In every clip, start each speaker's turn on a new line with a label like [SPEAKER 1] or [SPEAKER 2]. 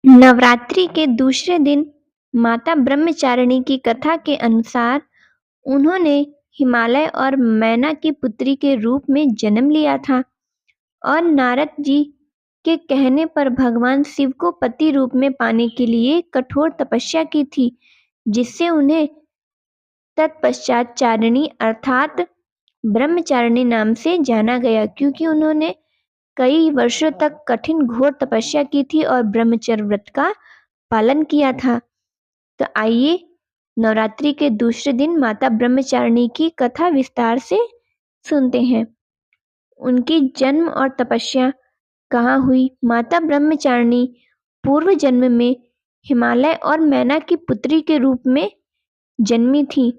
[SPEAKER 1] नवरात्रि के दूसरे दिन माता ब्रह्मचारिणी की कथा के अनुसार उन्होंने हिमालय और मैना की पुत्री के रूप में जन्म लिया था और नारद जी के कहने पर भगवान शिव को पति रूप में पाने के लिए कठोर तपस्या की थी, जिससे उन्हें तत्पश्चात चारिणी अर्थात ब्रह्मचारिणी नाम से जाना गया, क्योंकि उन्होंने कई वर्षों तक कठिन घोर तपस्या की थी और ब्रह्मचर्य व्रत का पालन किया था। तो आइए नवरात्रि के दूसरे दिन माता ब्रह्मचारिणी की कथा विस्तार से सुनते हैं। उनकी जन्म और तपस्या कहाँ हुई। माता ब्रह्मचारिणी पूर्व जन्म में हिमालय और मैना की पुत्री के रूप में जन्मी थी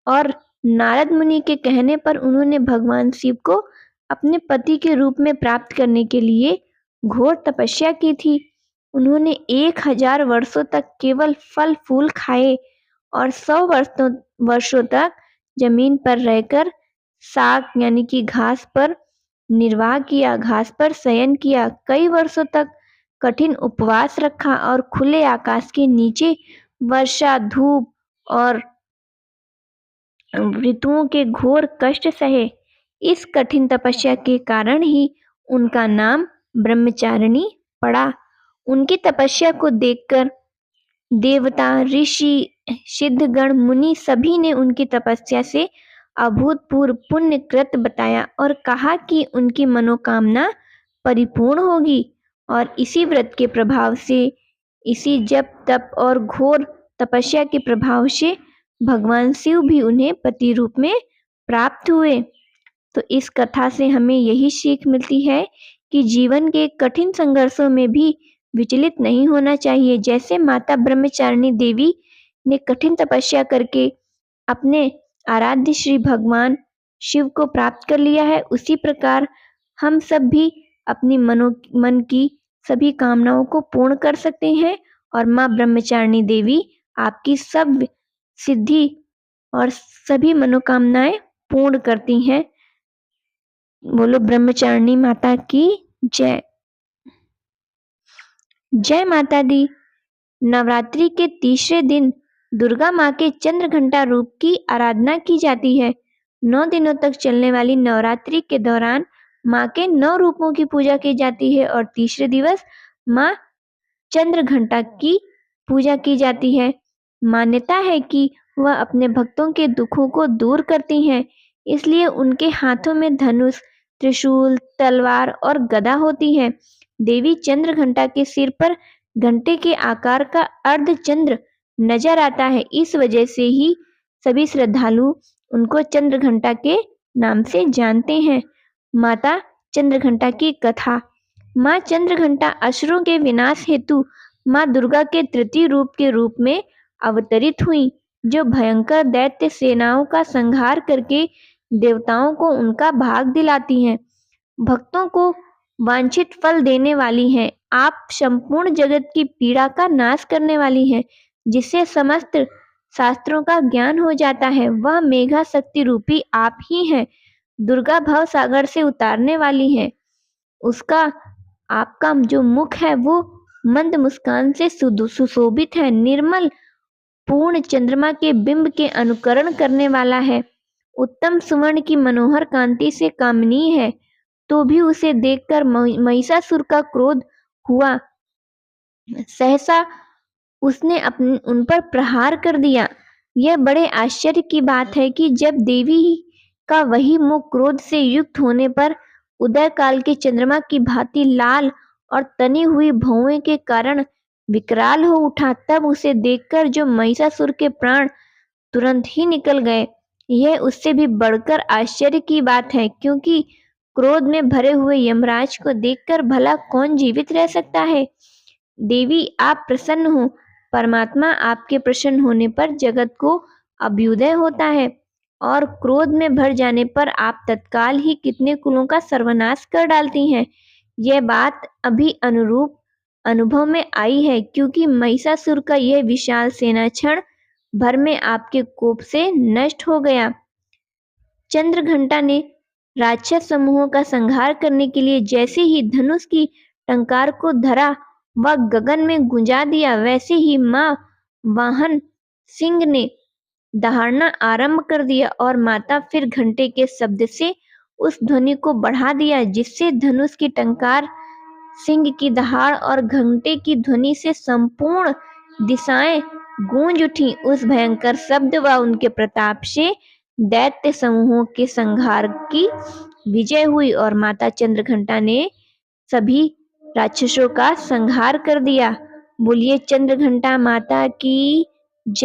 [SPEAKER 1] और नारद मुनि के कहने पर उन्होंने भगवान शिव को अपने पति के रूप में प्राप्त करने के लिए घोर तपस्या की थी। उन्होंने 1000 वर्षों तक केवल फल फूल खाए और 100 वर्षों तक जमीन पर रहकर साग यानी कि घास पर निर्वाह किया, घास पर शयन किया। कई वर्षों तक कठिन उपवास रखा और खुले आकाश के नीचे वर्षा, धूप और ऋतुओं के घोर कष्ट सहे। इस कठिन तपस्या के कारण ही उनका नाम ब्रह्मचारिणी पड़ा। उनकी तपस्या को देखकर देवता, ऋषि, सिद्धगण, मुनि सभी ने उनकी तपस्या से अभूतपूर्व पुण्य कृत बताया और कहा कि उनकी मनोकामना परिपूर्ण होगी। और इसी व्रत के प्रभाव से, इसी जप तप और घोर तपस्या के प्रभाव से भगवान शिव भी उन्हें पति रूप में प्राप्त हुए। तो इस कथा से हमें यही सीख मिलती है कि जीवन के कठिन संघर्षों में भी विचलित नहीं होना चाहिए। जैसे माता ब्रह्मचारिणी देवी ने कठिन तपस्या करके अपने आराध्य श्री भगवान शिव को प्राप्त कर लिया है, उसी प्रकार हम सब भी अपनी मन की सभी कामनाओं को पूर्ण कर सकते हैं और माँ ब्रह्मचारिणी देवी आपकी सब सिद्धि और सभी मनोकामनाएं पूर्ण करती हैं। बोलो ब्रह्मचारिणी माता की जय। जय माता दी। नवरात्रि के तीसरे दिन दुर्गा माँ के चंद्रघंटा रूप की आराधना की जाती है। 9 दिनों तक चलने वाली नवरात्रि के दौरान माँ के 9 रूपों की पूजा की जाती है और तीसरे दिवस माँ चंद्रघंटा की पूजा की जाती है। मान्यता है कि वह अपने भक्तों के दुखों को दूर करती हैं, इसलिए उनके हाथों में धनुष, त्रिशूल, तलवार और गदा होती है। देवी चंद्रघंटा के सिर पर घंटे के आकार का अर्धचंद्र नजर आता है। इस वजह से ही सभी श्रद्धालु उनको चंद्रघंटा के नाम से जानते हैं। माता चंद्रघंटा की कथा। माँ चंद्रघंटा असुरों के विनाश हेतु माँ दुर्गा के तृतीय रूप में अवतरित हुई, जो भयंकर दैत्य सेनाओं का संहार करके देवताओं को उनका भाग दिलाती हैं। भक्तों को वांछित फल देने वाली हैं। आप संपूर्ण जगत की पीड़ा का नाश करने वाली हैं, जिससे समस्त शास्त्रों का ज्ञान हो जाता है। वह मेघा शक्ति रूपी आप ही हैं। दुर्गा भव सागर से उतारने वाली है। उसका आपका जो मुख है वो मंद मुस्कान से सुशोभित है। निर्मल पूर्ण चंद्रमा के बिंब के अनुकरण करने वाला है। उत्तम सुवर्ण की मनोहर कांति से कामनीय है, तो भी उसे देखकर महिषासुर का क्रोध हुआ। सहसा उसने उन पर प्रहार कर दिया। यह बड़े आश्चर्य की बात है कि जब देवी का वही मुख क्रोध से युक्त होने पर उदय काल के चंद्रमा की भांति लाल और तनी हुई भौवें के कारण विकराल हो उठा, तब उसे देखकर जो महिषासुर के प्राण तुरंत ही निकल गए। यह उससे भी बढ़कर आश्चर्य की बात है, क्योंकि क्रोध में भरे हुए यमराज को देखकर भला कौन जीवित रह सकता है। देवी आप प्रसन्न हो। परमात्मा आपके प्रसन्न होने पर जगत को अभ्युदय होता है और क्रोध में भर जाने पर आप तत्काल ही कितने कुलों का सर्वनाश कर डालती हैं। यह बात अभी अनुरूप अनुभव में आई है, क्योंकि महिषासुर का यह विशाल सेना क्षण भर में आपके कोप से नष्ट हो गया। चंद्रघंटा ने राक्षस समूहों का संहार करने के लिए जैसे ही धनुष की टंकार को धरा वह गगन में गुंजा दिया। वैसे ही माँ वाहन सिंह ने दहाड़ना आरंभ कर दिया और माता फिर घंटे के शब्द से उस ध्वनि को बढ़ा दिया, जिससे धनुष की टंकार, सिंह की दहाड़ और घंटे की ध्वनि से संपूर्ण दिशाएं गूंज उठी। उस भयंकर शब्द व उनके प्रताप से दैत्य समूहों के संहार की विजय हुई और माता चंद्रघंटा ने सभी राक्षसों का संहार कर दिया। बोलिए चंद्रघंटा माता की जय।